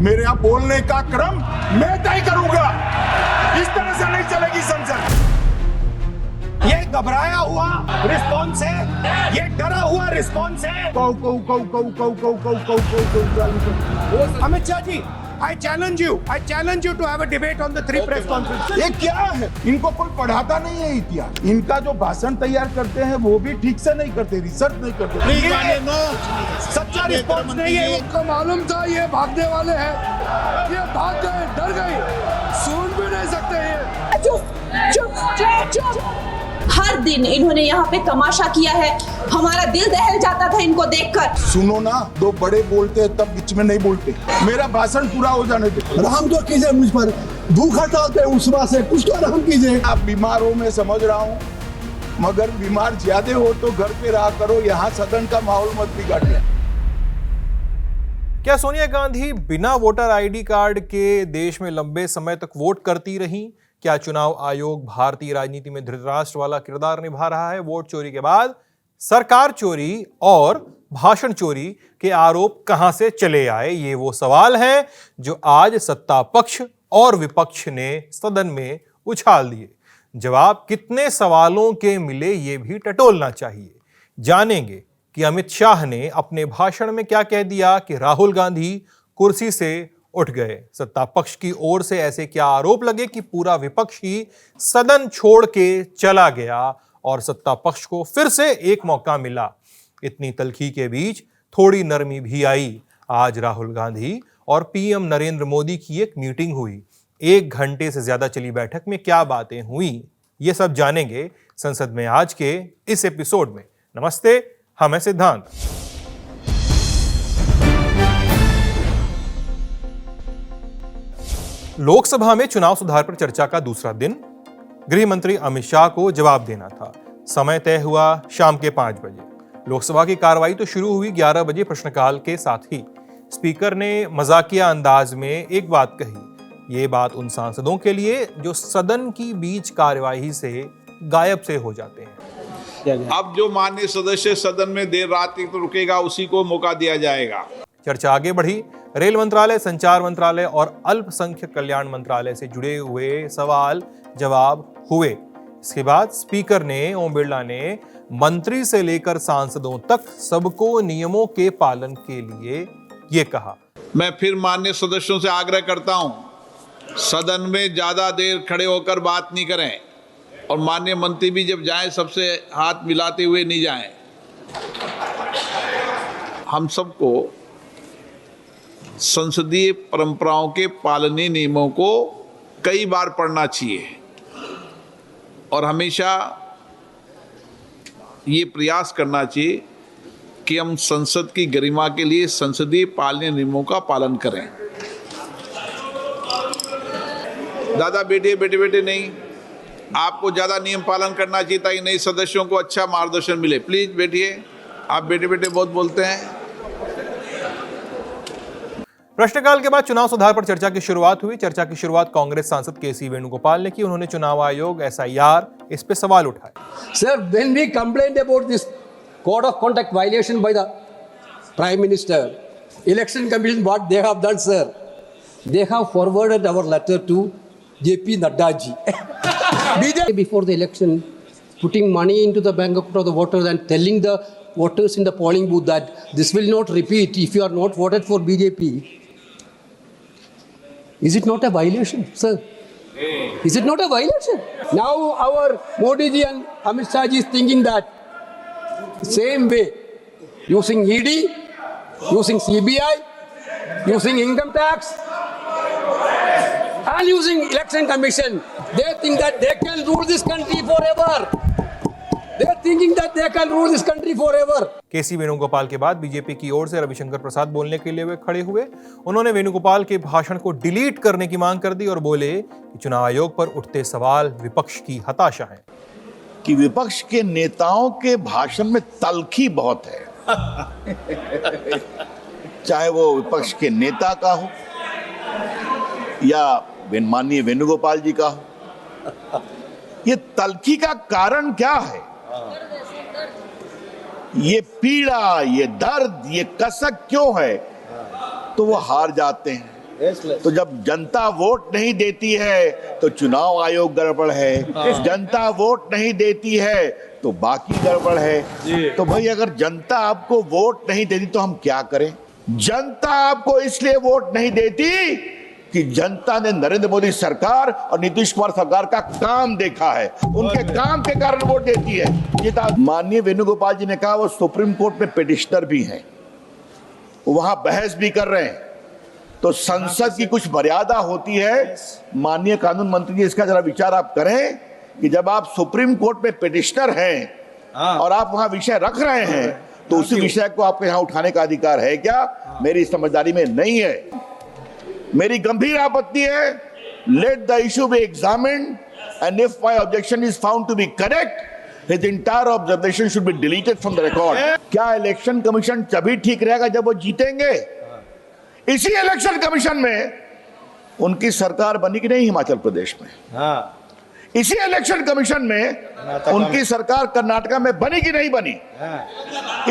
मेरे यहाँ बोलने का क्रम मैं तय करूंगा। इस तरह से नहीं चलेगी संसद। ये घबराया हुआ रिस्पॉन्स है, ये डरा हुआ रिस्पॉन्स है। Amit Shah ji, I challenge you to have a debate on the 3 press conferences. ये क्या है? इनको कोई पढ़ाता नहीं है इतिहास। इनका जो भाषण तैयार करते हैं वो भी ठीक से नहीं करते, रिसर्च नहीं करते। ये सच्चा रिस्पॉन्स नहीं है। इनको मालूम था ये भागने वाले हैं, ये भाग गए, डर गए, सुन भी नहीं सकते ये। चुप। हर दिन इन्होंने यहाँ पे तमाशा किया है, हमारा दिल दहल जाता था इनको देखकर। सुनो ना, दो बड़े बोलते हैं तब बीच में नहीं बोलते। मेरा भाषण पूरा हो जाने दे। रहम तो कीजिए मुझ पर, भूख हड़ताल पे उस बात से कुछ तो रहम कीजिए। आप बीमार हो मैं समझ रहा हूँ, मगर बीमार ज्यादा हो तो घर पे रहा करो, यहाँ सदन का माहौल मत बिगाड़िए। क्या सोनिया गांधी बिना वोटर आईडी कार्ड के देश में लंबे समय तक वोट करती रहीं? क्या चुनाव आयोग भारतीय राजनीति में धृतराष्ट्र वाला किरदार निभा रहा है? वोट चोरी के बाद सरकार चोरी और भाषण चोरी के आरोप कहां से चले आए? ये वो सवाल हैं जो आज सत्ता पक्ष और विपक्ष ने सदन में उछाल दिए। जवाब कितने सवालों के मिले ये भी टटोलना चाहिए। जानेंगे कि अमित शाह ने अपने भाषण में क्या कह दिया कि राहुल गांधी कुर्सी से उठ गए। सत्ता पक्ष की ओर से ऐसे क्या आरोप लगे कि पूरा विपक्ष ही सदन छोड़ के चला गया और सत्ता पक्ष को फिर से एक मौका मिला। इतनी तल्खी के बीच थोड़ी नरमी भी आई। आज राहुल गांधी और पीएम नरेंद्र मोदी की एक मीटिंग हुई। 1 घंटे से ज्यादा चली बैठक में क्या बातें हुई, ये सब जानेंगे संसद में आज के इस एपिसोड में। नमस्ते, हम हैं सिद्धांत। लोकसभा में चुनाव सुधार पर चर्चा का दूसरा दिन। गृह मंत्री अमित शाह को जवाब देना था। समय तय हुआ शाम के 5 बजे। लोकसभा की कार्रवाई तो शुरू हुई 11 बजे प्रश्नकाल के साथ ही। स्पीकर ने मजाकिया अंदाज में एक बात कही। ये बात उन सांसदों के लिए जो सदन की बीच कार्यवाही से गायब से हो जाते हैं। अब जो माननीय सदस्य सदन में देर रात तक तो रुकेगा उसी को मौका दिया जाएगा। चर्चा आगे बढ़ी। रेल मंत्रालय, संचार मंत्रालय और अल्पसंख्यक कल्याण मंत्रालय से जुड़े हुए सवाल जवाब हुए। इसके बाद स्पीकर ने, ओम बिरला ने, मंत्री से लेकर सांसदों तक सबको नियमों के पालन के लिए ये कहा। मैं फिर माननीय सदस्यों से आग्रह करता हूं, सदन में ज्यादा देर खड़े होकर बात नहीं करें और माननीय मंत्री भी जब जाएं सबसे हाथ मिलाते हुए नहीं जाएं। हम सबको संसदीय परंपराओं के पालनीय नियमों को कई बार पढ़ना चाहिए और हमेशा ये प्रयास करना चाहिए कि हम संसद की गरिमा के लिए संसदीय पालनीय नियमों का पालन करें। दादा बेटे बेटे बेटे नहीं, आपको ज़्यादा नियम पालन करना चाहिए ताकि नए सदस्यों को अच्छा मार्गदर्शन मिले। प्लीज बैठिए, आप बेटे बेटे बहुत बोलते हैं। प्रश्नकाल के बाद चुनाव सुधार पर चर्चा की शुरुआत हुई। चर्चा की शुरुआत कांग्रेस सांसद केसी वेणुगोपाल ने की। उन्होंने चुनाव आयोग, SIR, इस पे सवाल उठाए। Sir, when we complained about this code of conduct violation by the Prime Minister, Election Commission, what they have done, sir, they have forwarded our letter to JP Nadda ji. Before the election, putting money into the bank account of the voters and telling the voters in the polling booth that this will not repeat if you are not voted for BJP. Is it not a violation, sir? Is it not a violation? Now our Modi ji and Amit Shah ji is thinking that same way, using ED, using CBI, using income tax, and using election commission, they think that they can rule this country forever. They are thinking that they can rule this country forever. केसी वेणुगोपाल के बाद BJP की ओर से रविशंकर प्रसाद बोलने के लिए वे खड़े हुए। उन्होंने वेणुगोपाल के भाषण को डिलीट करने की मांग कर दी और बोले कि चुनाव आयोग पर उठते सवाल विपक्ष की हताशा है। कि विपक्ष के नेताओं के भाषण में तल्खी बहुत है। चाहे वो विपक्ष के नेता का हो या माननीय वेणुगोपाल जी का हो। ये तल्खी का कारण क्या है? ये पीड़ा, ये दर्द, ये कसक क्यों है? तो वो हार जाते हैं, तो जब जनता वोट नहीं देती है तो चुनाव आयोग गड़बड़ है, जनता वोट नहीं देती है तो बाकी गड़बड़ है। तो भाई अगर जनता आपको वोट नहीं देती तो हम क्या करें? जनता आपको इसलिए वोट नहीं देती कि जनता ने नरेंद्र मोदी सरकार और नीतीश कुमार सरकार का काम देखा है, उनके काम के कारण वोट देती है। ये माननीय वेणुगोपाल जी ने कहा वो सुप्रीम कोर्ट में पिटिशनर भी हैं, वहां बहस भी कर रहे हैं, तो संसद की कुछ मर्यादा होती है। माननीय कानून मंत्री जी इसका जरा विचार आप करें कि जब आप सुप्रीम कोर्ट में पिटिशनर हैं और आप वहां विषय रख रहे हैं तो उसी विषय को आपके यहां उठाने का अधिकार है क्या? मेरी समझदारी में नहीं है। मेरी गंभीर आपत्ति है, let the issue be examined and if my objection is found to be correct his entire observation should be deleted from the record. क्या इलेक्शन कमीशन तभी ठीक रहेगा जब वो जीतेंगे? इसी इलेक्शन कमीशन में उनकी सरकार बनी कि नहीं हिमाचल प्रदेश में? इसी इलेक्शन कमीशन में उनकी सरकार कर्नाटका में बनी कि नहीं बनी?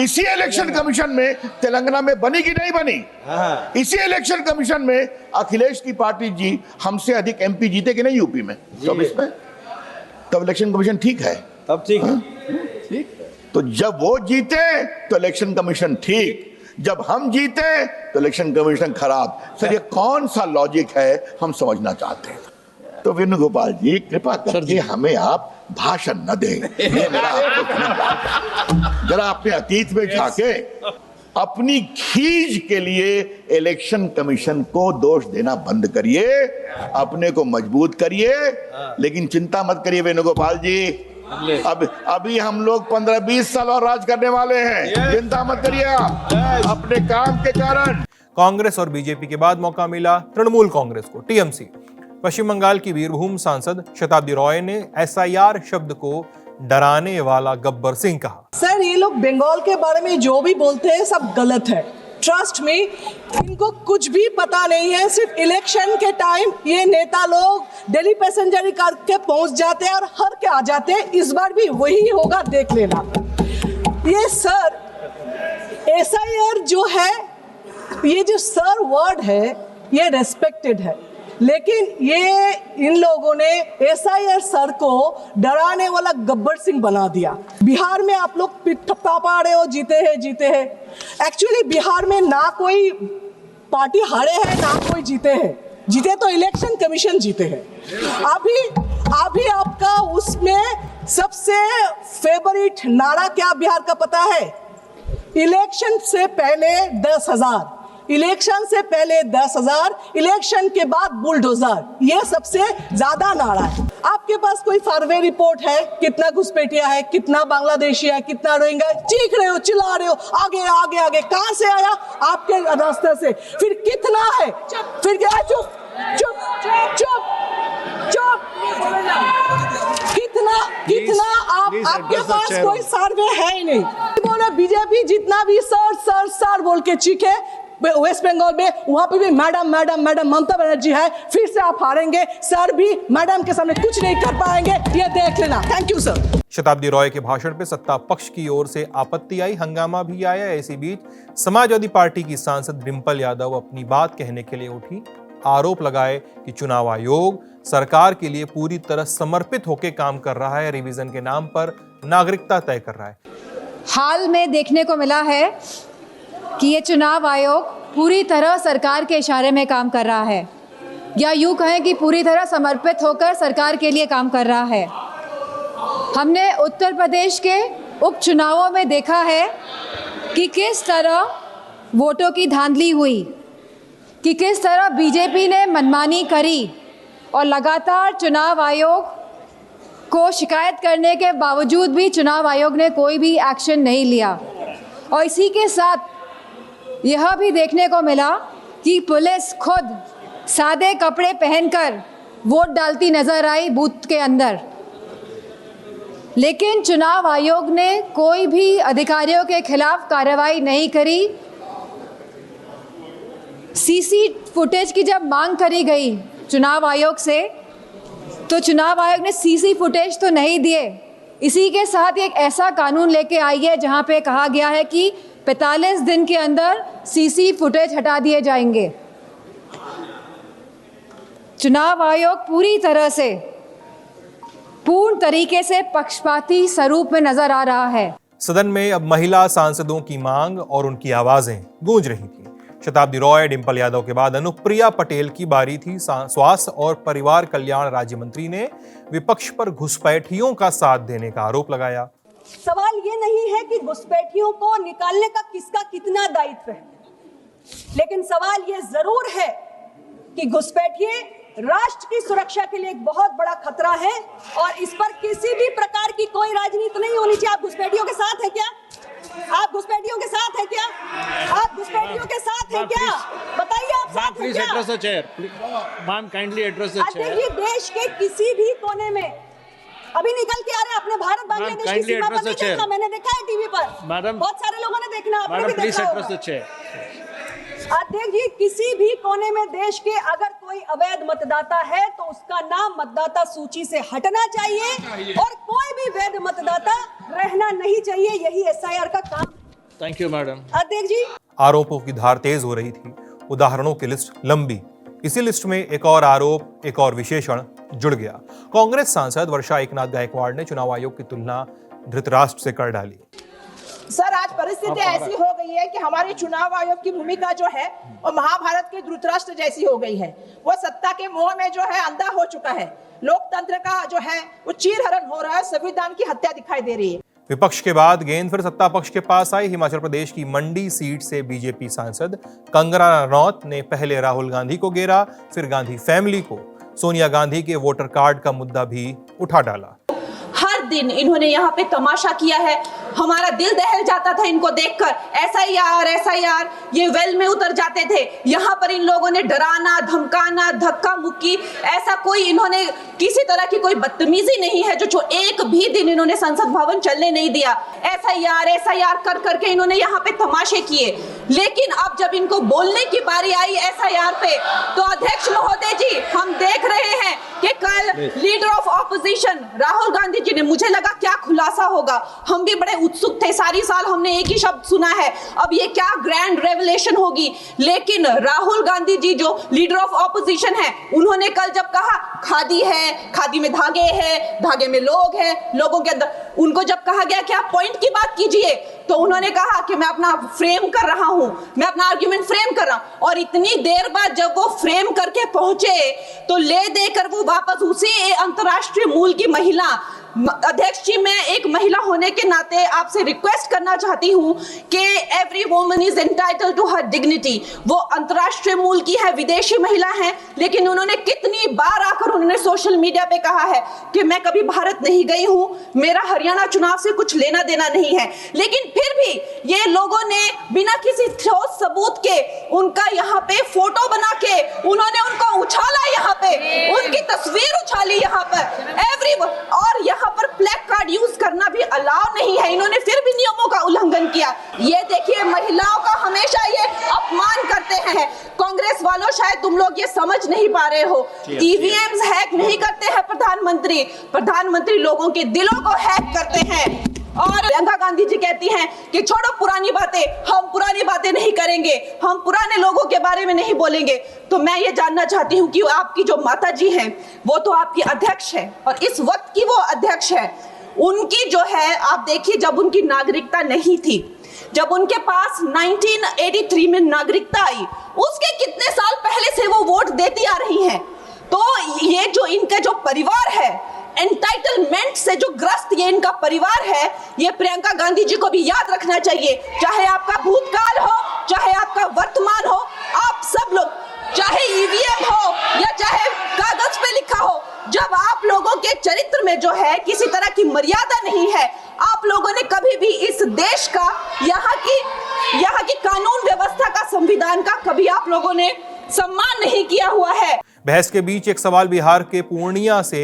इसी इलेक्शन कमीशन में तेलंगाना में बनी कि नहीं बनी? इसी इलेक्शन कमीशन में अखिलेश की पार्टी जी हमसे अधिक एमपी जीते कि नहीं यूपी में? तब इसमें तब इलेक्शन कमीशन ठीक है, तब ठीक है। तो जब वो जीते तो इलेक्शन कमीशन ठीक, जब हम जीते तो इलेक्शन कमीशन खराब। सर ये कौन सा लॉजिक है हम समझना चाहते हैं। तो वेणुगोपाल जी कृपा करके हमें आप भाषण न दें, ये मेरा आपको जरा अपने अतीत में झांके, अपनी खींच के लिए इलेक्शन कमीशन को दोष देना बंद करिए, अपने को मजबूत करिए। लेकिन चिंता मत करिए वेणुगोपाल जी, अभी हम लोग 15-20 साल और राज करने वाले हैं, चिंता मत करिए आप अपने काम के कारण। कांग्रेस और बीजेपी के बाद मौका मिला तृणमूल कांग्रेस को, टीएमसी। पश्चिम बंगाल की वीरभूम सांसद शताब्दी रॉय ने एसआईआर शब्द को डराने वाला गब्बर सिंह कहा। सर ये लोग बंगाल के बारे में जो भी बोलते हैं सब गलत है, ट्रस्ट में इनको कुछ भी पता नहीं है। सिर्फ इलेक्शन के टाइम ये नेता लोग दिल्ली पैसेंजर करके पहुंच जाते हैं और हर के आ जाते हैं। इस बार भी वही होगा, देख लेना। ये सर एसआईआर जो है, ये जो सर वर्ड है ये रेस्पेक्टेड है, लेकिन ये इन लोगों ने एसआईआर सर को डराने वाला गब्बर सिंह बना दिया। बिहार में आप लोग थपथपा रहे हो जीते हैं। एक्चुअली बिहार में ना कोई पार्टी हारे हैं ना कोई जीते हैं, जीते तो इलेक्शन कमीशन जीते हैं। अभी आपका उसमें सबसे फेवरेट नारा क्या बिहार का पता है? इलेक्शन से पहले 10,000, इलेक्शन से पहले 10,000, इलेक्शन के बाद बुलडोजर, ये सबसे ज्यादा नारा है। आपके पास कोई सर्वे रिपोर्ट है कितना घुसपैठिया है, कितना बांग्लादेशी है, कितना रोहिंग्या? चीख रहे हो, चिल्ला रहे हो, आगे आगे आगे, कहां से आया? आपके रास्ते से। फिर कितना है? फिर क्या? चुप चुप चुप चुप, कितना आपके पास कोई सर्वे है ही नहीं। बोले बीजेपी जितना भी सर बोल के चीखे वेस्ट बंगाल में, वहां पे भी मैडम ममता बनर्जी है, फिर से आप हारेंगे। सर भी मैडम के सामने कुछ नहीं कर पाएंगे, ये देख लेना। Thank you sir. शताब्दी रॉय के भाषण पे सत्ता पक्ष की ओर से आपत्ति आई, हंगामा भी आया। इसी बीच समाजवादी पार्टी की सांसद डिंपल यादव अपनी बात कहने के लिए उठी, आरोप लगाए कि चुनाव आयोग सरकार के लिए पूरी तरह समर्पित होकर काम कर रहा है, रिवीजन के नाम पर नागरिकता तय कर रहा है। हाल में देखने को मिला है कि ये चुनाव आयोग पूरी तरह सरकार के इशारे में काम कर रहा है, या यूँ कहें कि पूरी तरह समर्पित होकर सरकार के लिए काम कर रहा है। हमने उत्तर प्रदेश के उपचुनावों में देखा है कि किस तरह वोटों की धांधली हुई, कि किस तरह बीजेपी ने मनमानी करी और लगातार चुनाव आयोग को शिकायत करने के बावजूद भी चुनाव आयोग ने कोई भी एक्शन नहीं लिया। और इसी के साथ यह भी देखने को मिला कि पुलिस खुद सादे कपड़े पहनकर वोट डालती नजर आई बूथ के अंदर, लेकिन चुनाव आयोग ने कोई भी अधिकारियों के खिलाफ कार्रवाई नहीं करी। सीसी फुटेज की जब मांग करी गई चुनाव आयोग से, तो चुनाव आयोग ने सीसी फुटेज तो नहीं दिए। इसी के साथ एक ऐसा कानून लेके आई है जहां पे कहा गया है कि 45 दिन के अंदर सीसी फुटेज हटा दिए जाएंगे। चुनाव आयोग पूर्ण तरीके से पक्षपाती स्वरूप में नजर आ रहा है। सदन में अब महिला सांसदों की मांग और उनकी आवाजें गूंज रही थी। शताब्दी रॉय, डिंपल यादव के बाद अनुप्रिया पटेल की बारी थी। स्वास्थ्य और परिवार कल्याण राज्य मंत्री ने विपक्ष पर घुसपैठियों का साथ देने का आरोप लगाया। सवाल ये नहीं है कि घुसपैठियों को निकालने का किसका कितना दायित्व है, लेकिन सवाल ये जरूर है कि घुसपैठिए राष्ट्र की सुरक्षा के लिए एक बहुत बड़ा खतरा है और इस पर किसी भी प्रकार की कोई राजनीति नहीं होनी चाहिए। आप घुसपैठियों के साथ हैं क्या? आप घुसपैठियों के साथ हैं क्या? आप घुसपैठियों के साथ हैं क्या? बताइए, आप साथ हैं क्या? Ma'am kindly address the chair. देखिए, देश के किसी भी कोने में अभी निकल के आ रहे हैं, अपने भारत बांग्लादेश की सीमा पर नहीं देखना, मैंने देखा है टीवी पर, मैडम बहुत सारे लोगों ने देखना, आपने भी प्लीज देखा एड्रेस द होगा। चेयर। अध्यक्ष जी, किसी भी कोने में देश के अगर कोई अवैध मतदाता है तो उसका नाम मतदाता सूची से हटना चाहिए और कोई भी वैध मतदाता रहना नहीं चाहिए। यही एसआईआर का काम। Thank you madam. अध्यक्ष जी, आरोपों की धार तेज हो रही थी, उदाहरणों की लिस्ट लंबी। इसी लिस्ट में एक और आरोप, एक और विशेषण जुड़ गया। कांग्रेस सांसद वर्षा एकनाथ गायकवाड़ ने चुनाव आयोग की तुलना धृतराष्ट्र से कर डाली। सर, आज परिस्थिति ऐसी हो गई है कि हमारे चुनाव आयोग की भूमिका जो है वो महाभारत के धृतराष्ट्र जैसी हो गई है। वो सत्ता के मोह में जो है अंधा हो चुका है। लोकतंत्र का जो है वो चीरहरण हो रहा है, संविधान की हत्या दिखाई दे रही है। विपक्ष के बाद गेंद फिर सत्ता पक्ष के पास आई। हिमाचल प्रदेश की मंडी सीट से बीजेपी सांसद कंगना रनौत ने पहले राहुल गांधी को घेरा, फिर गांधी फैमिली को, सोनिया गांधी के वोटर कार्ड का मुद्दा भी उठा डाला। हर दिन इन्होंने यहाँ पे तमाशा किया है। हमारा दिल दहल जाता था इनको देखकर। एसआईआर ये वेल में उतर जाते थे। यहाँ पर इन लोगों ने डराना, धमकाना, धक्का मुक्की, ऐसा कोई इन्होंने किसी तरह की कोई बदतमीजी नहीं है जो एक भी दिन इन्होंने संसद भवन चलने नहीं दिया। एसआईआर कर करके इन्होंने यहाँ पे तमाशे किए। लेकिन अब जब इनको बोलने की बारी आई एसआईआर पे, तो अध्यक्ष महोदय जी, हम देख रहे हैं कि कल leader of opposition Rahul Gandhi ji ने, मुझे लगा क्या खुलासा होगा, हम भी बड़े उत्सुक थे। सारी साल हमने एक ही शब्द सुना है, अब ये क्या ग्रैंड रेवलेशन होगी। लेकिन राहुल गांधी जी जो लीडर ऑफ ऑपोजिशन है, उन्होंने कल जब कहा खादी है, खादी में धागे हैं, धागे में लोग हैं, लोगों के अंदर, उनको जब कहा गया कि आप पॉइंट की बात कीजिए, तो उन्होंने कहा कि मैं अपना फ्रेम कर रहा हूं, मैं अपना आर्ग्यूमेंट फ्रेम कर रहा हूं। और इतनी देर बाद जब वो फ्रेम करके पहुंचे तो ले देकर वो वापस उसी अंतर्राष्ट्रीय मूल की महिला। अध्यक्ष जी, मैं एक महिला होने के नाते आपसे रिक्वेस्ट करना चाहती हूं कि every woman is entitled to her dignity. वो अंतर्राष्ट्रीय मूल की है, विदेशी महिला है, लेकिन उन्होंने कितनी बार आकर उन्होंने सोशल मीडिया पे कहा है कि मैं कभी भारत नहीं गई हूं, मेरा हरियाणा चुनाव से कुछ लेना देना नहीं है। लेकिन फिर भी ये लोगों ने बिना किसी ठोस सबूत के उनका यहाँ पे फोटो बना के उन्होंने उनको उछाला, यहाँ पे उनकी तस्वीर उछाली यहाँ पर और यहाँ पर ब्लैक कार्ड यूज करना भी अलाउ नहीं है। इन्होंने फिर भी नियमों का उल्लंघन किया। ये देखिए, महिलाओं का हमेशा ये अपमान करते हैं। कांग्रेस वालों, शायद तुम लोग ये समझ नहीं पा रहे हो, ईवीएम्स हैक नहीं करते हैं प्रधानमंत्री लोगों के दिलों को हैक करते हैं। और प्रियंका गांधी जी कहती हैं कि छोड़ो पुरानी बातें, हम पुरानी बातें नहीं करेंगे, हम पुराने लोगों के बारे में नहीं बोलेंगे। तो मैं ये जानना चाहती हूँ कि आपकी जो माता जी हैं, वो तो आपकी अध्यक्ष है और इस वक्त की वो अध्यक्ष है। उनकी जो है, आप देखिए, जब उनकी नागरिकता नहीं थी, जब उनके पास 1983 में नागरिकता आई, उसके कितने साल पहले से वो वोट देती आ रही हैं। तो ये जो इनका जो परिवार है, एंटाइटलमेंट से जो ग्रस्त ये इनका परिवार है, ये प्रियंका गांधी जी को भी याद रखना चाहिए। चाहे आपका भूतकाल हो, चाहे आपका वर्तमान हो, आप सब लोग, चाहे ईवीएम हो या चाहे कागज पे लिखा हो, जब आप लोगों के चरित्र में जो है किसी तरह की मर्यादा नहीं है, आप लोगों ने कभी भी इस देश का, यहाँ की कानून व्यवस्था का, संविधान का कभी आप लोगों ने सम्मान नहीं किया हुआ है। बहस के बीच एक सवाल बिहार के पूर्णिया से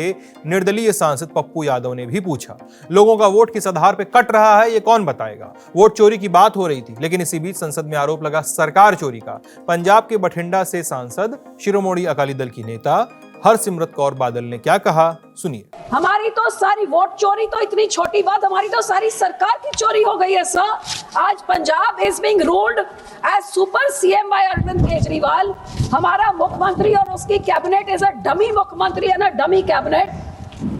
निर्दलीय सांसद पप्पू यादव ने भी पूछा। लोगों का वोट किस आधार पे कट रहा है, ये कौन बताएगा। वोट चोरी की बात हो रही थी, लेकिन इसी बीच संसद में आरोप लगा सरकार चोरी का। पंजाब के बठिंडा से सांसद, शिरोमणि अकाली दल की नेता हरसिमरत कौर बादल ने क्या कहा, सुनिए। हमारी तो सारी वोट चोरी तो इतनी छोटी बात, हमारी तो सारी सरकार की चोरी हो गई है सर। आज Punjab is being ruled as super CM by Arvind Kejriwal. हमारा मुख्यमंत्री और उसकी कैबिनेट इज अ डमी मुख्यमंत्री and a dummy cabinet.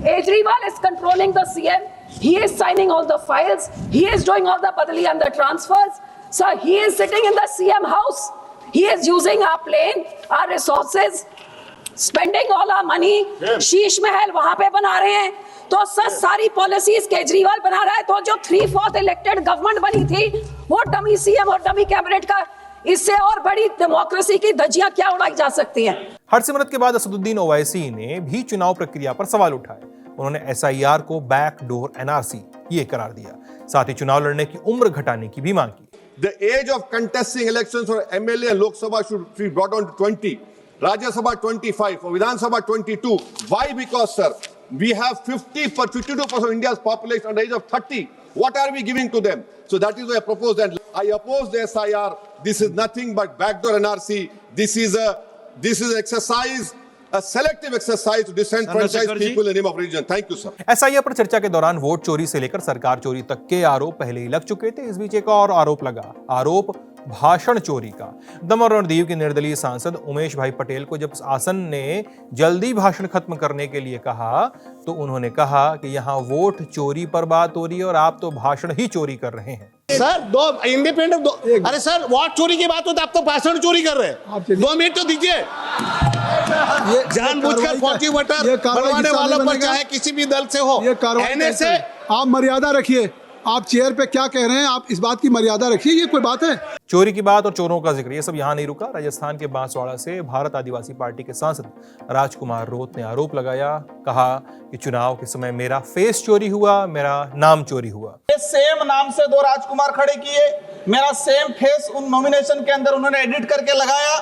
Kejriwal is controlling the CM, he is signing all the files, he is doing all the badali and the transfers. So he is sitting in the CM house, he is using our plane, our resources, spending all our money. Sheesh Mahal वहां पे बना रहे हैं। तो sir सारी policies Kejriwal बना रहा है। तो जो 3/4 इलेक्टेड गवर्नमेंट बनी थी वो डमी सीएम और डमी कैबिनेट का, इससे और बड़ी डेमोक्रेसी की धज्जियां क्या उड़ाई जा सकती हैं। हरसिमरत के बाद असदुद्दीन ओवैसी ने भी चुनाव प्रक्रिया पर सवाल उठाए। उन्होंने एसआईआर को बैकडोर एनआरसी ये करार दिया, साथ ही चुनाव लड़ने की उम्र घटाने की भी मांग की। The age of contesting elections for MLA and Lok Sabha should be brought down to 20, Rajya Sabha 25, for Vidhan Sabha 22. Why? Because sir, we have 52% of India's population under the age of 30. What are we giving to them? So that is why I propose, and I oppose the SIR. This is nothing but backdoor NRC. This is exercise, a selective exercise to disenfranchise people in the name of religion. Thank you, sir. SIR पर चर्चा के दौरान vote चोरी से लेकर सरकार चोरी तक के आरोप पहले ही लग चुके थे। इस बीच एक और आरोप लगा, आरोप भाषण चोरी का। दमन और दीव के निर्दलीय सांसद उमेश भाई पटेल को जब आसन ने जल्दी भाषण खत्म करने के लिए कहा तो उन्होंने कहा कि यहाँ वोट चोरी पर बात हो रही है और आप तो भाषण ही चोरी कर रहे हैं। सर दो इंडिपेंडेंट अरे सर वोट चोरी की बात हो तो आप तो भाषण चोरी कर रहे हैं। 2 मिनट तो दीजिए। जानबूझकर फौजी वोटर बनवाने वालों पर चाहे किसी भी दल से हो, से आप मर्यादा रखिए। आप चेयर पे क्या कह रहे हैं, आप इस बात की मर्यादा रखिए, ये कोई बात है? चोरी की बात और चोरों का जिक्र ये सब यहाँ नहीं रुका। राजस्थान के बांसवाड़ा से भारत आदिवासी पार्टी के सांसद राजकुमार रोत ने आरोप लगाया, कहा कि चुनाव के समय मेरा फेस चोरी हुआ, मेरा नाम चोरी हुआ। सेम नाम से 2 राजकुमार खड़े किए, मेरा सेम फेस उन नॉमिनेशन के अंदर उन्होंने एडिट करके लगाया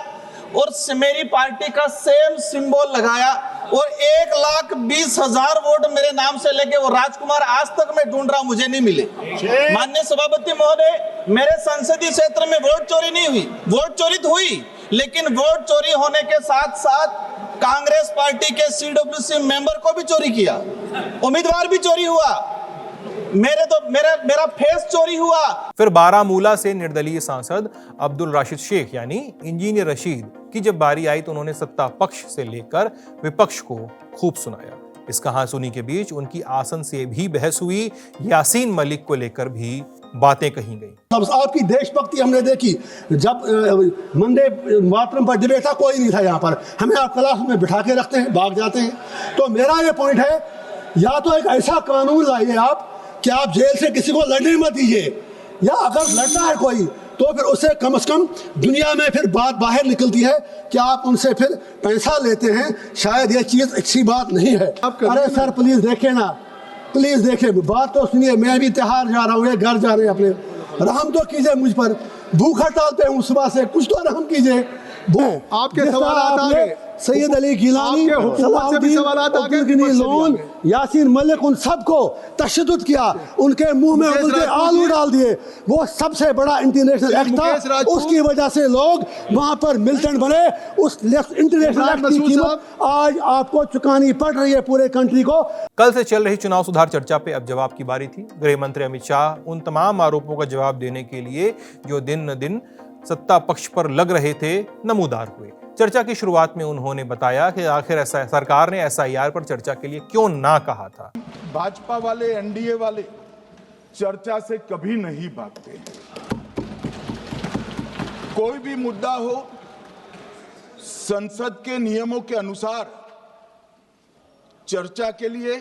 और मेरी पार्टी का सेम सिंबल लगाया और 1,20,000 वोट मेरे नाम से लेके वो राजकुमार आज तक मैं ढूंढ रहा हूं, मुझे नहीं मिले। माननीय सभापति महोदय, मेरे संसदीय क्षेत्र में वोट चोरी नहीं हुई, वोट चोरी तो हुई, लेकिन वोट चोरी होने के साथ साथ कांग्रेस पार्टी के CWC मेंबर को भी चोरी किया, उम्मीदवार भी चोरी हुआ, मेरा फेस चोरी हुआ। फिर बारामूला से निर्दलीय सांसद अब्दुल राशिद शेख यानी इंजीनियर रशीद की जब बारी आई तो उन्होंने सत्ता पक्ष से लेकर विपक्ष को खूब सुनाया। इस कहासुनी के बीच उनकी आसन से भी बहस हुई, यासीन मलिक को लेकर भी बातें कही गई। आपकी देशभक्ति हमने देखी, जब वंदे मातरम पर डिबेट था कोई नहीं था यहाँ पर, हमें आप क्लास में बिठा के रखते हैं, भाग जाते हैं। तो मेरा ये पॉइंट है, या तो एक ऐसा कानून लाइए आप कि आप जेल से किसी को लड़ने मत दीजिए, या अगर लड़ना है कोई तो फिर उसे कम से कम दुनिया में फिर बात बाहर निकलती है कि आप उनसे फिर पैसा लेते हैं। शायद ये चीज़ अच्छी बात नहीं है। अरे सर प्लीज़ देखें ना, प्लीज़ देखें, बात तो सुनिए। मैं भी त्योहार जा रहा हूँ, ये घर जा रहे हैं अपने, रहम तो कीजिए मुझ पर, भूख हड़ताल पे हूँ सुबह से, कुछ तो रहम कीजिए। आपके सवाल आ गए, सैयद अली गिलानी, लोन, यासीन मलिक, उन सबको तशद्दुद किया, उनके मुंह में उल्टे आलू डाल दिए। वो सबसे बड़ा इंटरनेशनल एक्ट था, उसकी वजह से लोग वहां पर मिलिटेंट बने। उस इंटरनेशनल एक्ट की कीमत आज आपको चुकानी पड़ रही है पूरे कंट्री को। कल से चल रही चुनाव सुधार चर्चा पे अब जवाब की बारी थी। गृह मंत्री अमित शाह उन तमाम आरोपों का जवाब देने के लिए जो दिन न दिन सत्ता पक्ष पर लग रहे थे नमूदार हुए। चर्चा की शुरुआत में उन्होंने बताया कि आखिर सरकार ने एसआईआर पर चर्चा के लिए क्यों ना कहा था। भाजपा वाले, एनडीए वाले चर्चा से कभी नहीं भागते। कोई भी मुद्दा हो, संसद के नियमों के अनुसार चर्चा के लिए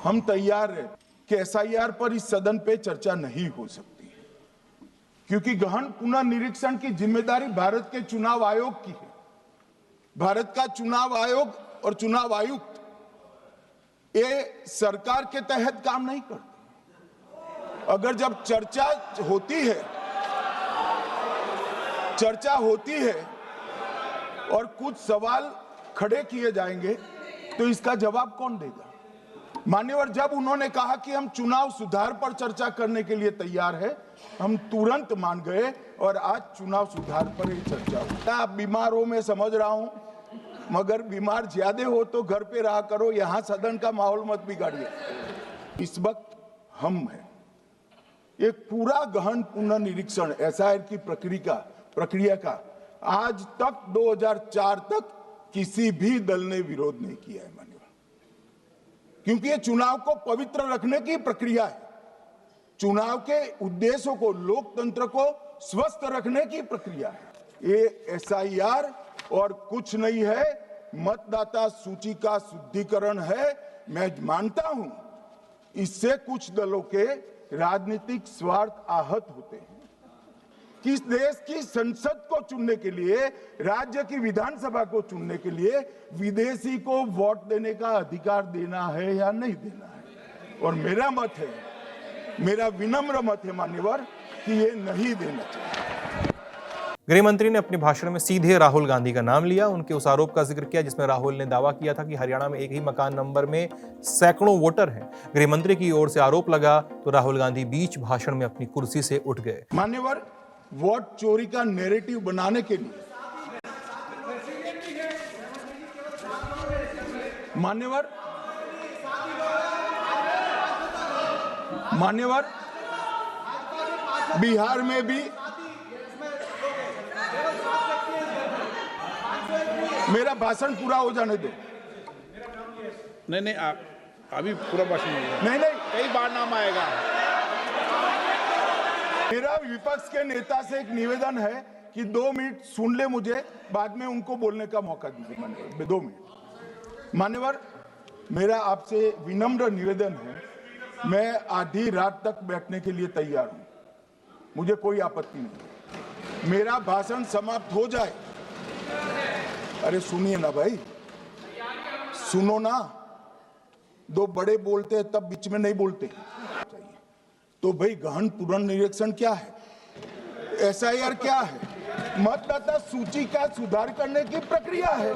हम तैयार हैं कि एसआईआर पर इस सदन पे चर्चा नहीं हो सकती, क्योंकि गहन पुनर्निरीक्षण की जिम्मेदारी भारत के चुनाव आयोग की है। भारत का चुनाव आयोग और चुनाव आयुक्त ये सरकार के तहत काम नहीं करते। अगर जब चर्चा होती है और कुछ सवाल खड़े किए जाएंगे तो इसका जवाब कौन देगा? मान्यवर, जब उन्होंने कहा कि हम चुनाव सुधार पर चर्चा करने के लिए तैयार है, हम तुरंत मान गए और आज चुनाव सुधार पर ही चर्चा हो। आप बीमार हो, मैं समझ रहा हूं, मगर बीमार ज्यादा हो तो घर पे रहा करो, यहां सदन का माहौल मत बिगाड़िए। इस वक्त हम हैं एक पूरा गहन पुनर्निरीक्षण एसआईआर की प्रक्रिया का आज तक 2004 तक किसी भी दल ने विरोध नहीं किया है माननीय, क्योंकि ये चुनाव को पवित्र रखने की प्रक्रिया है, चुनाव के उद्देश्यों को, लोकतंत्र को स्वस्थ रखने की प्रक्रिया है। ये एसआईआर और कुछ नहीं है, मतदाता सूची का शुद्धिकरण है। मैं मानता हूं इससे कुछ दलों के राजनीतिक स्वार्थ आहत होते हैं। किस देश की संसद को चुनने के लिए, राज्य की विधानसभा को चुनने के लिए विदेशी को वोट देने का अधिकार देना है या नहीं देना है? और मेरा मत है, मेरा विनम्र मत है मान्यवर, कि ये नहीं देना चाहिए। गृह मंत्री ने अपने भाषण में सीधे राहुल गांधी का नाम लिया, उनके उस आरोप का जिक्र किया जिसमें राहुल ने दावा किया था कि हरियाणा में एक ही मकान नंबर में सैकड़ों वोटर हैं। गृह मंत्री की ओर से आरोप लगा तो राहुल गांधी बीच भाषण में अपनी कुर्सी से उठ गए। मान्यवर, वोट चोरी का नैरेटिव बनाने के लिए मान्यवर बिहार में भी मेरा भाषण पूरा हो जाने दो। नहीं, आप अभी पूरा भाषण नहीं, कई बार नाम आएगा। मेरा विपक्ष के नेता से एक निवेदन है कि 2 मिनट सुन ले मुझे, बाद में उनको बोलने का मौका दीजिए। मान्यवर 2 मिनट। मान्यवर, मेरा आपसे विनम्र निवेदन है, मैं आधी रात तक बैठने के लिए तैयार हूं, मुझे कोई आपत्ति नहीं। मेरा भाषण समाप्त हो जाए, अरे सुनिए ना भाई, सुनो ना, 2 बड़े बोलते हैं तब बीच में नहीं बोलते। तो भाई गहन पुनर्निरीक्षण क्या है, एसआईआर क्या है? मतदाता सूची का सुधार करने की प्रक्रिया है,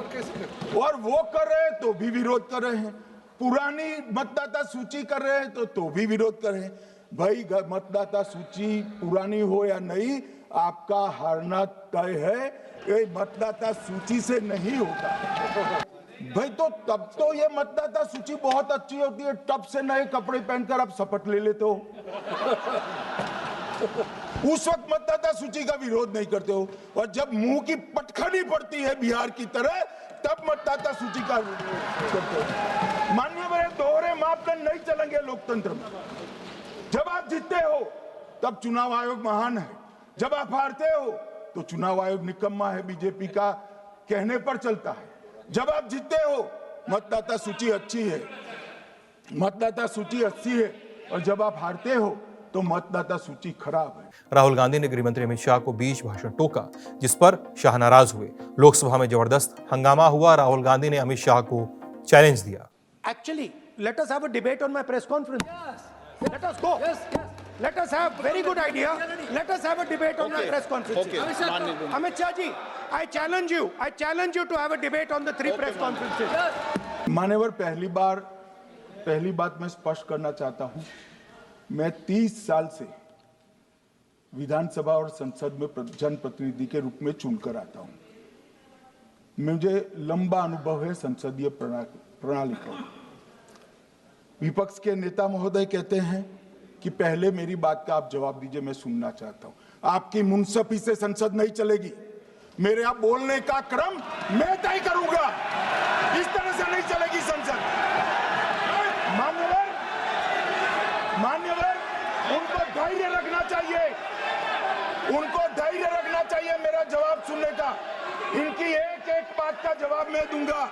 और वो कर रहे हैं तो भी विरोध कर रहे हैं। पुरानी मतदाता सूची कर रहे हैं तो भी विरोध कर रहे हैं। भाई मतदाता सूची पुरानी हो या नहीं, आपका हारना तय है। ये मतदाता सूची से नहीं होता भाई। तो तब तो ये मतदाता सूची बहुत अच्छी होती है, तब से नए कपड़े पहनकर आप शपथ ले लेते हो। उस वक्त मतदाता सूची का विरोध नहीं करते हो, और जब मुंह की पटखनी पड़ती है बिहार की तरह, तब मतदाता सूची का विरोध करते हो। माननीय मेरे दोहरे मापदंड नहीं चलेंगे लोकतंत्र में। जब आप जीतते हो तब चुनाव आयोग महान है, जब आप हारते हो तो चुनाव आयोग निकम्मा है, बीजेपी का कहने पर चलता है। जब आप जीतते हो मतदाता सूची अच्छी है, मतदाता सूची अच्छी है, और जब आप हारते हो तो मतदाता सूची खराब है। राहुल गांधी ने गृहमंत्री अमित शाह को बीच भाषण टोका, जिस पर शाह नाराज हुए। लोकसभा में जबरदस्त हंगामा हुआ। राहुल गांधी ने अमित शाह को चैलेंज दिया। Actually, let us have a debate on my press conference. Let us go. Let us have very good idea. Let us have a debate on my press conference. Amit Shah ji, I challenge you. I challenge you to have a debate on the 3 press conferences. मान्यवर, पहली बात मैं स्पष्ट करना चाहता हूं, मैं 30 साल से विधानसभा और संसद में जनप्रतिनिधि के रूप में चुनकर आता हूं। मुझे लंबा अनुभव है संसदीय प्रणाली का। विपक्ष के नेता महोदय कहते हैं कि पहले मेरी बात का आप जवाब दीजिए, मैं सुनना चाहता हूं। आपकी मुनसफी से संसद नहीं चलेगी। मेरे आप बोलने का क्रम मैं तय करूंगा, इस तरह से नहीं चलेगी संसद। मान्यवर, उनको धैर्य रखना चाहिए, उनको धैर्य रखना चाहिए मेरा जवाब सुनने का। इनकी एक एक बात का जवाब मैं दूंगा,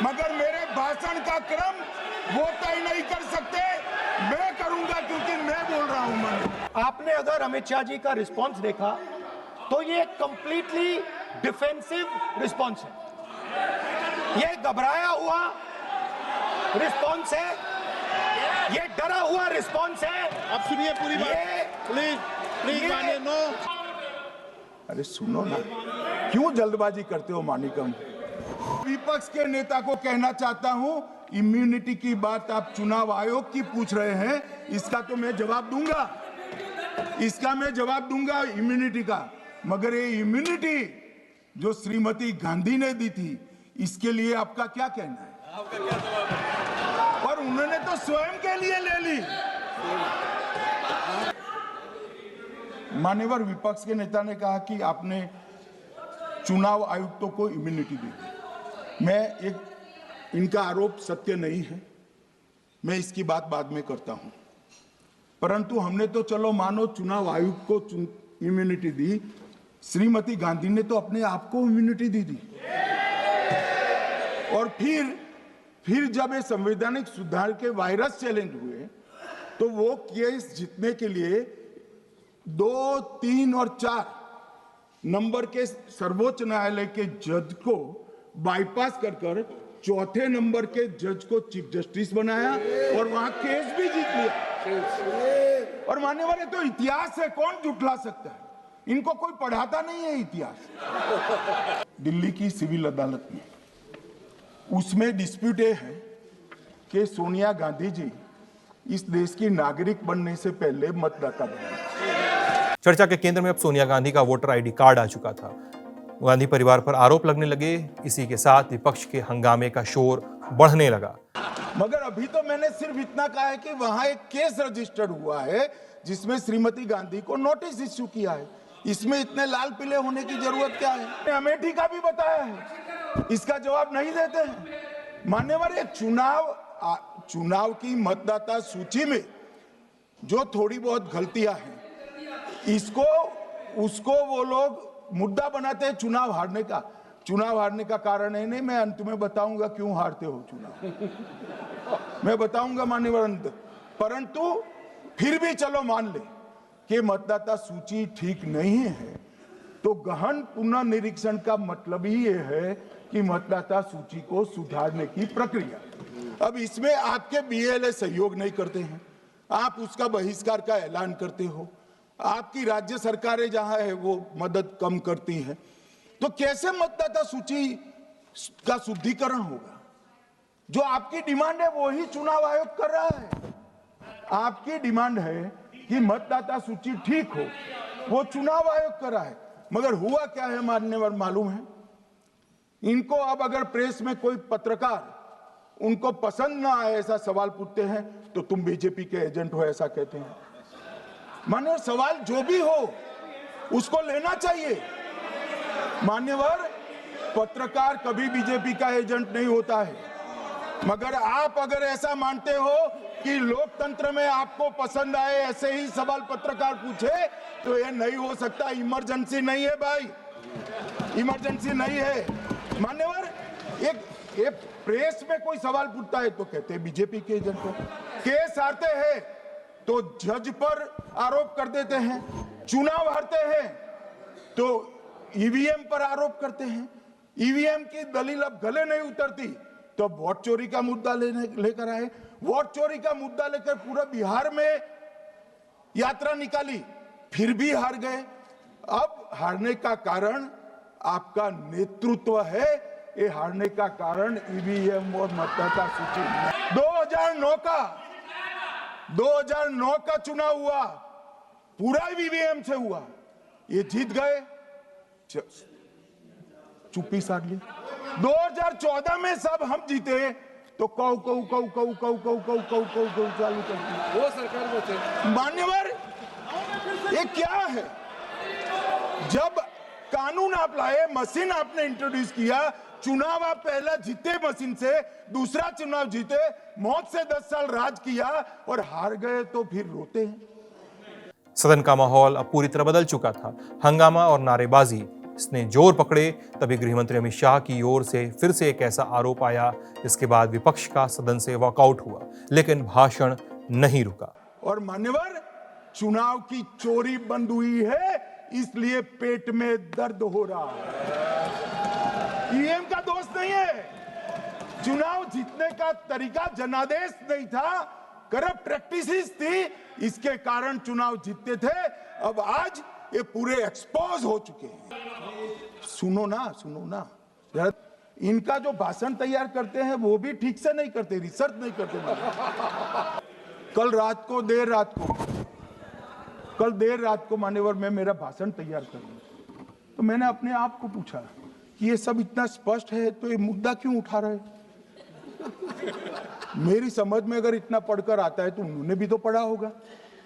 मगर मेरे भाषण का क्रम वो तय नहीं कर सकते, मैं करूंगा, क्योंकि मैं बोल रहा हूं। आपने अगर अमित शाह जी का रिस्पांस देखा तो ये कंप्लीटली डिफेंसिव रिस्पांस है, ये घबराया हुआ रिस्पांस है, ये डरा हुआ रिस्पांस है। अब सुनिए पूरी बात, प्लीज मानिए। नो, अरे सुनो ना, क्यों जल्दबाजी करते हो मानिकम? विपक्ष के नेता को कहना चाहता हूं, इम्यूनिटी की बात आप चुनाव आयोग की पूछ रहे हैं, इसका तो मैं जवाब दूंगा, इम्यूनिटी का। मगर ये इम्यूनिटी जो श्रीमती गांधी ने दी थी, इसके लिए आपका क्या कहना है? आपका क्या जवाब है? और उन्होंने तो स्वयं के लिए ले ली। मान्यवर विपक्ष के नेता ने कहा कि आपने चुनाव आयुक्तों को इम्यूनिटी दी। इनका आरोप सत्य नहीं है, मैं इसकी बात बाद में करता हूं। परंतु हमने तो चलो मानो चुनाव आयुक्त को इम्यूनिटी दी, श्रीमती गांधी ने तो अपने आप को इम्यूनिटी दी। और फिर जब ये संवैधानिक सुधार के वायरस चैलेंज हुए तो वो केस जीतने के लिए 2, 3 और 4 नंबर के सर्वोच्च न्यायालय के जज को बाईपास कर चौथे नंबर के जज को चीफ जस्टिस बनाया और वहां केस भी जीत लिया। और मान्यवर, तो इतिहास है, कौन जुटला सकता है? इनको कोई पढ़ाता नहीं है इतिहास। दिल्ली की सिविल अदालत में उसमें डिस्प्यूट है कि सोनिया गांधी जी इस देश की नागरिक बनने से पहले मतदाता बने। चर्चा के केंद्र में अब सोनिया गांधी का वोटर आईडी कार्ड आ चुका था। गांधी परिवार पर आरोप लगने लगे। इसी के साथ विपक्ष के हंगामे का शोर बढ़ने लगा। मगर अभी तो मैंने सिर्फ इतना कहा है कि वहां एक केस रजिस्टर्ड हुआ है जिसमें श्रीमती गांधी को नोटिस इश्यू किया है। इसमें इतने लाल पीले होने की जरूरत क्या है? अमेठी का भी बताया है, इसका जवाब नहीं देते हैं। मान्यवर, ये चुनाव की मतदाता सूची में जो थोड़ी बहुत गलतियां हैं, उसको वो लोग मुद्दा बनाते हैं चुनाव हारने का। चुनाव हारने का कारण है नहीं, मैं अंत में बताऊंगा क्यों हारते हो चुनाव, मैं बताऊंगा मान्यवर अंत। परंतु फिर भी चलो मान ले कि मतदाता सूची ठीक नहीं है, तो गहन पुनर्निरीक्षण का मतलब ही ये है कि मतदाता सूची को सुधारने की प्रक्रिया। अब इसमें आपके बीएलए सहयोग नहीं करते हैं, आप उसका बहिष्कार का ऐलान करते हो, आपकी राज्य सरकारें जहां है वो मदद कम करती हैं, तो कैसे मतदाता सूची का शुद्धिकरण होगा? जो आपकी डिमांड है वो ही चुनाव आयोग कर रहा है। आपकी डिमांड है कि मतदाता सूची ठीक हो, वो चुनाव आयोग कर रहा है। मगर हुआ क्या है मान्यवर मालूम है? इनको अब अगर प्रेस में कोई पत्रकार उनको पसंद ना आए ऐसा सवाल पूछते हैं तो तुम बीजेपी के एजेंट हो ऐसा कहते हैं। मान्यवर, सवाल जो भी हो उसको लेना चाहिए। मान्यवर, पत्रकार कभी बीजेपी का एजेंट नहीं होता है। मगर आप अगर ऐसा मानते हो कि लोकतंत्र में आपको पसंद आए ऐसे ही सवाल पत्रकार पूछे तो ये नहीं हो सकता। इमरजेंसी नहीं है भाई, इमरजेंसी नहीं है। मान्यवर, एक प्रेस में कोई सवाल पूछता है तो कहते हैं बीजेपी के एजेंट हो। केस हारते हैं तो जज पर आरोप कर देते हैं, चुनाव हारते हैं तो ईवीएम पर आरोप करते हैं। ईवीएम की दलील अब गले नहीं उतरती तो वोट चोरी का मुद्दा लेकर आए। वोट चोरी का मुद्दा लेकर पूरा बिहार में यात्रा निकाली, फिर भी हार गए। अब हारने का कारण आपका नेतृत्व है, ये हारने का कारण ईवीएम और मतदाता सूची। 2009 का चुनाव हुआ, पूरा ईवीएम से हुआ, ये जीत गए, चुप्पी साध ली। 2014 में सब हम जीते तो कौ चालू कर दी वो सरकार को थे। मान्यवर, ये क्या है? जब कानून आप लाए, मशीन आपने इंट्रोड्यूस किया, चुनाव आप पहला जीते मशीन से, दूसरा चुनाव जीते, मौत से 10 साल राज किया और हार गए तो फिर रोते हैं। सदन का माहौल अब पूरी तरह बदल चुका था। हंगामा और नारेबाजी इसने जोर पकड़े। तभी गृहमंत्री अमित शाह की ओर से फिर से एक ऐसा आरोप आया जिसके बाद विपक्ष का सदन से वॉकआउट हुआ, लेकिन भाषण नहीं रुका। और मान्यवर, चुनाव की चोरी बंद हुई है इसलिए पेट में दर्द हो रहा है। ईवीएम का दोष नहीं है, चुनाव जीतने का तरीका जनादेश नहीं था, करप्ट प्रैक्टिसेस थी, इसके कारण चुनाव जीतते थे। अब आज ये पूरे एक्सपोज हो चुके हैं। सुनो ना जरा, इनका जो भाषण तैयार करते हैं वो भी ठीक से नहीं करते, रिसर्च नहीं करते। कल देर रात को मान्यवर मैं मेरा भाषण तैयार कर रहा, तो मैंने अपने आप को पूछा कि ये सब इतना स्पष्ट है तो ये मुद्दा क्यों उठा रहे हैं? मेरी समझ में अगर इतना पढ़कर आता है तो उन्होंने भी तो पढ़ा होगा।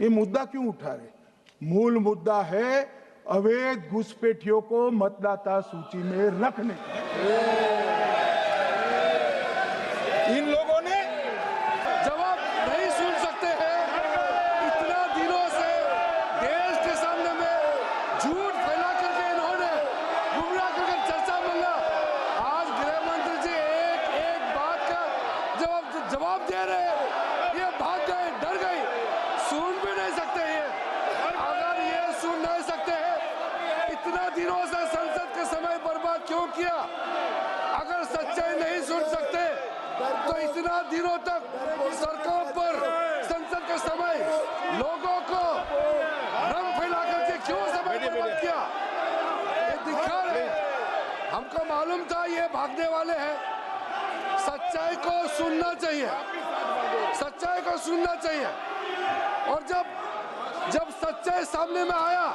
ये मुद्दा क्यों उठा रहे? मूल मुद्दा है अवैध घुसपैठियों को मतदाता सूची में रखने। इन लोगों ने जवाब नहीं सुन सकते हैं। इतना दिनों से देश के सामने में झूठ फैला करके इन्होंने गुमराह करके चर्चा मंगा। आज गृह मंत्री जी एक बात का जवाब दे रहे हैं, ये भाग गए, डर गए, सुन भी नहीं सकते ये। अगर ये सुन नहीं सकते हैं, इतना दिनों से संसद का समय बर्बाद क्यों किया? अगर सच्चाई नहीं सुन सकते तो इतना दिनों तक सरकार पर संसद का समय लोगों को भ्रम फैला करके क्यों समय बर्बाद किया? ये दिखा रहे, हमको मालूम था ये भागने वाले हैं। सच्चाई को सुनना चाहिए, सच्चाई को सुनना चाहिए। और जब सच्चाई सामने में आया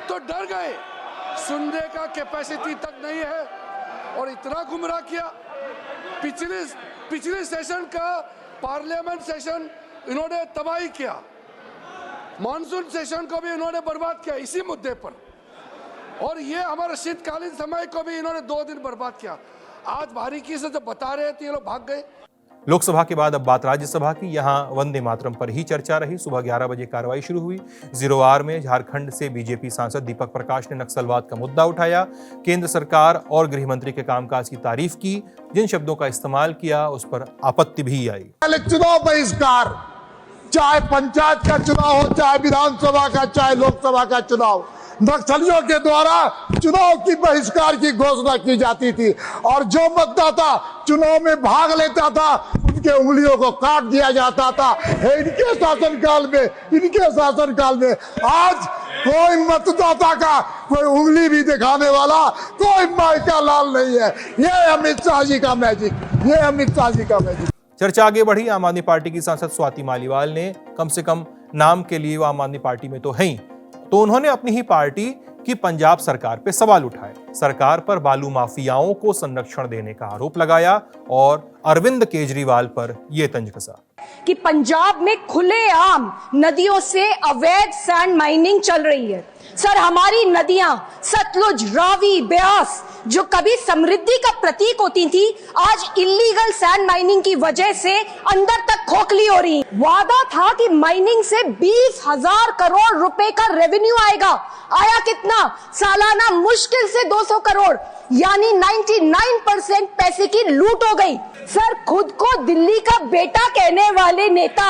तो डर गए, सुनने का कैपेसिटी तक नहीं है और इतना गुमराह किया। पिछले सेशन का पार्लियामेंट सेशन इन्होंने तबाही किया, मॉनसून सेशन को भी इन्होंने बर्बाद किया इसी मुद्दे पर, और ये हमारे शीतकालीन समय को भी इन्होंने 2 दिन बर्बाद किया। आज बारीकी से जब बता रहे थे ये लोग भाग गए। लोकसभा के बाद अब बात राज्यसभा की। यहां वंदे मातरम पर ही चर्चा रही। सुबह 11 बजे कार्रवाई शुरू हुई। 0R में झारखंड से बीजेपी सांसद दीपक प्रकाश ने नक्सलवाद का मुद्दा उठाया, केंद्र सरकार और गृह मंत्री के कामकाज की तारीफ की। जिन शब्दों का इस्तेमाल किया उस पर आपत्ति भी आई। चुनाव बहिष्कार, चाहे पंचायत का चुनाव हो, चाहे विधानसभा का, चाहे लोकसभा का चुनाव, नक्सलियों के द्वारा चुनाव की बहिष्कार की घोषणा की जाती थी और जो मतदाता चुनाव में भाग लेता था उनके उंगलियों को काट दिया जाता था। इनके शासनकाल में आज कोई मतदाता का कोई उंगली भी दिखाने वाला कोई माइका लाल नहीं है। ये अमित शाह जी का मैजिक, ये अमित शाह जी का मैजिक। चर्चा आगे बढ़ी। आम आदमी पार्टी की सांसद स्वाति मालीवाल ने कम से कम नाम के लिए वो आम आदमी पार्टी में तो हैं, तो उन्होंने अपनी ही पार्टी की पंजाब सरकार पे सवाल उठाए। सरकार पर बालू माफियाओं को संरक्षण देने का आरोप लगाया और अरविंद केजरीवाल पर यह तंज कसा कि पंजाब में खुलेआम नदियों से अवैध सैंड माइनिंग चल रही है। सर, हमारी नदियां सतलुज, रावी, ब्यास जो कभी समृद्धि का प्रतीक होती थी, आज इलीगल सैंड माइनिंग की वजह से अंदर तक खोखली हो रही। वादा था कि माइनिंग से 20,000 करोड़ रुपए का रेवेन्यू आएगा। आया कितना? सालाना मुश्किल से 200 करोड़, यानी 99% पैसे की लूट हो गई। सर, खुद को दिल्ली का बेटा कहने वाले नेता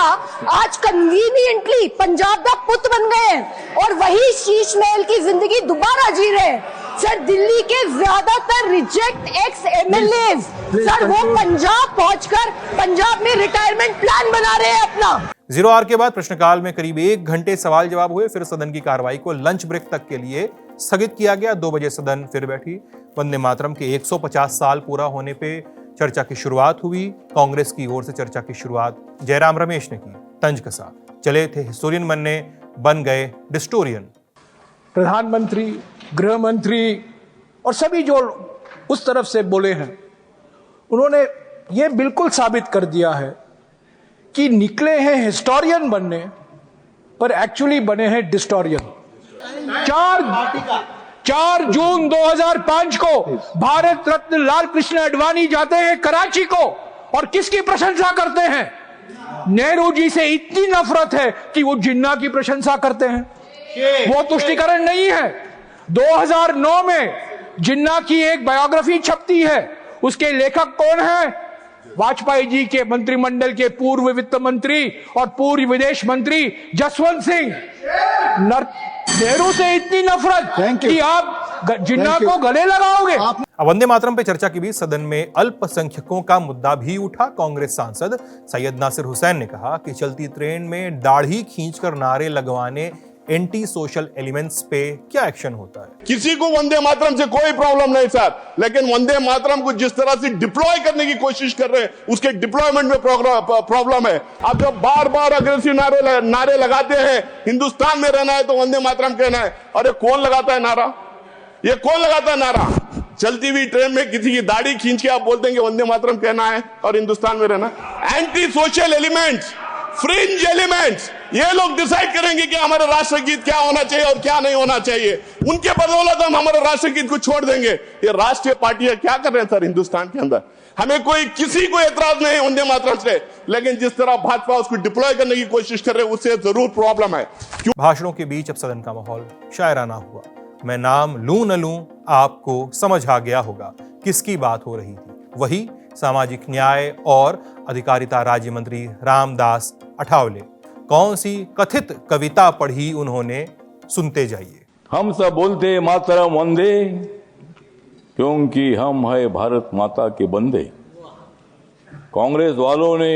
आज कन्वीनियंटली पंजाब का पुत बन गए हैं और वही शीश महल की जिंदगी दोबारा जी रहे हैं। सर, दिल्ली के ज्यादातर रिजेक्ट एक्स एमएलए सर वो पंजाब पहुंचकर पंजाब में रिटायरमेंट प्लान बना रहे हैं अपना। 0R के बाद प्रश्नकाल में करीब 1 घंटे सवाल जवाब हुए। फिर सदन की कार्रवाई को लंच ब्रेक तक के लिए स्थगित किया गया। 2 बजे सदन फिर बैठी। वंदे मातरम के 150 साल पूरा होने पे चर्चा की शुरुआत हुई। कांग्रेस की ओर से चर्चा की शुरुआत जयराम रमेश ने की। तंज कसा, चले थे हिस्टोरियन बनने, बन गए डिस्टोरियन। प्रधानमंत्री, गृह मंत्री और सभी जो उस तरफ से बोले हैं, उन्होंने ये बिल्कुल साबित कर दिया है कि निकले हैं हिस्टोरियन बनने पर एक्चुअली बने हैं डिस्टोरियन। 4 जून 2005 को भारत रत्न लाल कृष्ण आडवाणी जाते हैं कराची को और किसकी प्रशंसा करते हैं? नेहरू जी से इतनी नफरत है कि वो जिन्ना की प्रशंसा करते हैं। वो तुष्टिकरण नहीं है। 2009 में जिन्ना की एक बायोग्राफी छपती है। उसके लेखक कौन है? वाजपेयी जी के मंत्रिमंडल के पूर्व वित्त मंत्री और पूर्व विदेश मंत्री जसवंत सिंह। नेहरू से इतनी नफरत कि आप जिन्ना को गले लगाओगे। वंदे मातरम पे चर्चा के बीच सदन में अल्पसंख्यकों का मुद्दा भी उठा। कांग्रेस सांसद सैयद नासिर हुसैन ने कहा कि चलती ट्रेन में दाढ़ी खींचकर नारे लगवाने एंटी सोशल एलिमेंट्स पे क्या एक्शन होता है? किसी को वंदे मातरम से कोई प्रॉब्लम नहीं सर, लेकिन वंदे मातरम को जिस तरह से डिप्लॉय करने की कोशिश कर रहे हैं उसके डिप्लॉयमेंट में प्रॉब्लम है। अब जब बार बार अग्रेसिव नारे लगाते हैं, हिंदुस्तान में रहना है तो वंदे मातरम कहना है। अरे कौन लगाता है नारा? ये कौन लगाता है नारा? चलती हुई ट्रेन में किसी की दाढ़ी खींच के आप बोलते हैं कि वंदे मातरम कहना है और हिंदुस्तान में रहना। Anti social elements, fringe elements, ये लोग डिसाइड करेंगे कि हमारा राष्ट्रगीत क्या होना चाहिए और क्या नहीं होना चाहिए। उनके बदौलत हम हमारे राष्ट्रगीत को छोड़ देंगे। ये राष्ट्रीय पार्टियां क्या कर रहे हैं सर हिंदुस्तान के अंदर? हमें कोई किसी को एतराज नहीं वंदे मातरम से, लेकिन जिस तरह भाजपा उसको डिप्लॉय करने की कोशिश कर रहे हैं उससे जरूर प्रॉब्लम है। भाषणों के बीच अब सदन का माहौल शायराना हुआ। मैं नाम लूं न लूं आपको समझ आ गया होगा किसकी बात हो रही थी। वही सामाजिक न्याय और अधिकारिता राज्य मंत्री रामदास अठावले। कौन सी कथित कविता पढ़ी उन्होंने, सुनते जाइए। हम सब बोलते मातरम वंदे क्योंकि हम है भारत माता के बंदे। कांग्रेस वाले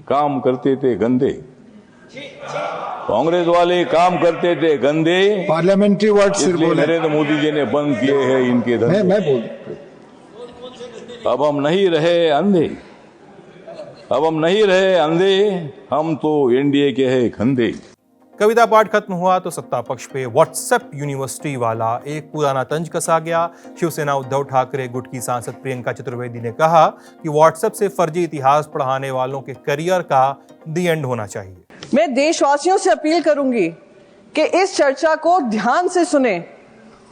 काम करते थे गंदे, कांग्रेस वाले काम करते थे गंदे। पार्लियामेंट्री वर्ड इसलिए नरेंद्र मोदी जी ने बंद किए हैं इनके धंधे। मैं बोल अब हम नहीं रहे अंधे, अब हम नहीं रहे अंधे, हम तो एनडीए के हैं खंदे। कविता पाठ खत्म हुआ तो सत्ता पक्ष पे व्हाट्सएप यूनिवर्सिटी वाला एक पुराना तंज कसा गया। शिवसेना उद्धव ठाकरे गुट की सांसद प्रियंका चतुर्वेदी ने कहा कि व्हाट्सएप से फर्जी इतिहास पढ़ाने वालों के करियर का दी एंड होना चाहिए। मैं देशवासियों से अपील करूंगी कि इस चर्चा को ध्यान से सुने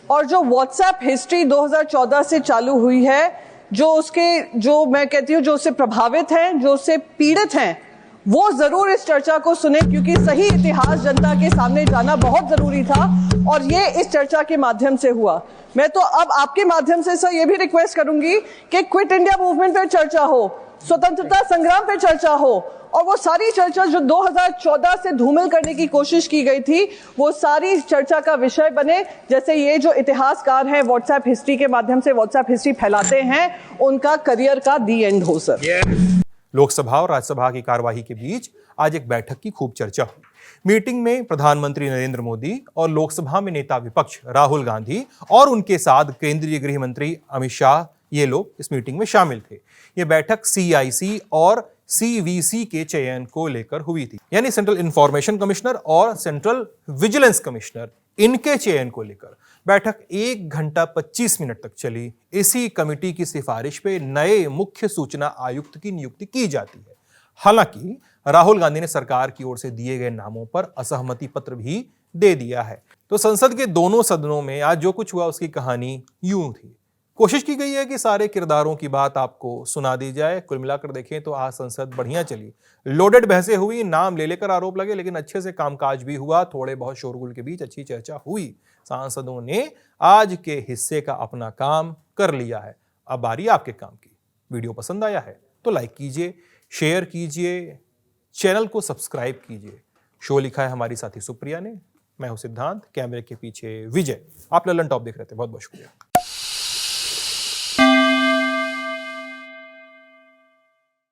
और जो व्हाट्सएप हिस्ट्री 2014 से चालू हुई है, जो मैं कहती हूँ जो उससे प्रभावित हैं, जो उससे पीड़ित हैं, वो जरूर इस चर्चा को सुने, क्योंकि सही इतिहास जनता के सामने जाना बहुत जरूरी था और ये इस चर्चा के माध्यम से हुआ। मैं तो अब आपके माध्यम से सर ये भी रिक्वेस्ट करूंगी कि क्विट इंडिया मूवमेंट पे चर्चा हो, स्वतंत्रता संग्राम पे चर्चा हो, और वो सारी चर्चा जो 2014 से धूमिल करने की कोशिश की गई थी वो सारी चर्चा का विषय बने। जैसे ये जो इतिहासकार हैं व्हाट्सएप हिस्ट्री के माध्यम से व्हाट्सएप हिस्ट्री फैलाते हैं, उनका करियर का दी एंड हो सर। लोकसभा और राज्यसभा की कार्यवाही के बीच आज एक बैठक की खूब चर्चा हुई। मीटिंग में प्रधानमंत्री नरेंद्र मोदी और लोकसभा में नेता विपक्ष राहुल गांधी और उनके साथ केंद्रीय गृह मंत्री अमित शाह, ये लोग इस मीटिंग में शामिल थे। ये बैठक CIC और CVC के चयन को लेकर हुई थी, यानी सेंट्रल इंफॉर्मेशन कमिश्नर और सेंट्रल विजिलेंस कमिश्नर, इनके चयन को लेकर बैठक 1 घंटा 25 मिनट तक चली। इसी कमेटी की सिफारिश पे नए मुख्य सूचना आयुक्त की नियुक्ति की जाती है। हालांकि राहुल गांधी ने सरकार की ओर से दिए गए नामों पर असहमति पत्र भी दे दिया है। तो संसद के दोनों सदनों में आज जो कुछ हुआ उसकी कहानी यूं थी। कोशिश की गई है कि सारे किरदारों की बात आपको सुना दी जाए। कुल मिलाकर देखें तो आज संसद बढ़िया चली, लोडेड बहसें हुई, नाम ले लेकर आरोप लगे, लेकिन अच्छे से कामकाज भी हुआ। थोड़े बहुत शोरगुल के बीच अच्छी चर्चा हुई। सांसदों ने आज के हिस्से का अपना काम कर लिया है। अब बारी आपके काम की। वीडियो पसंद आया है तो लाइक कीजिए, शेयर कीजिए, चैनल को सब्सक्राइब कीजिए। शो लिखा है हमारी साथी सुप्रिया ने, मैं हूं सिद्धांत, कैमरे के पीछे विजय। आप ललन टॉप देख रहे थे, बहुत बहुत शुक्रिया।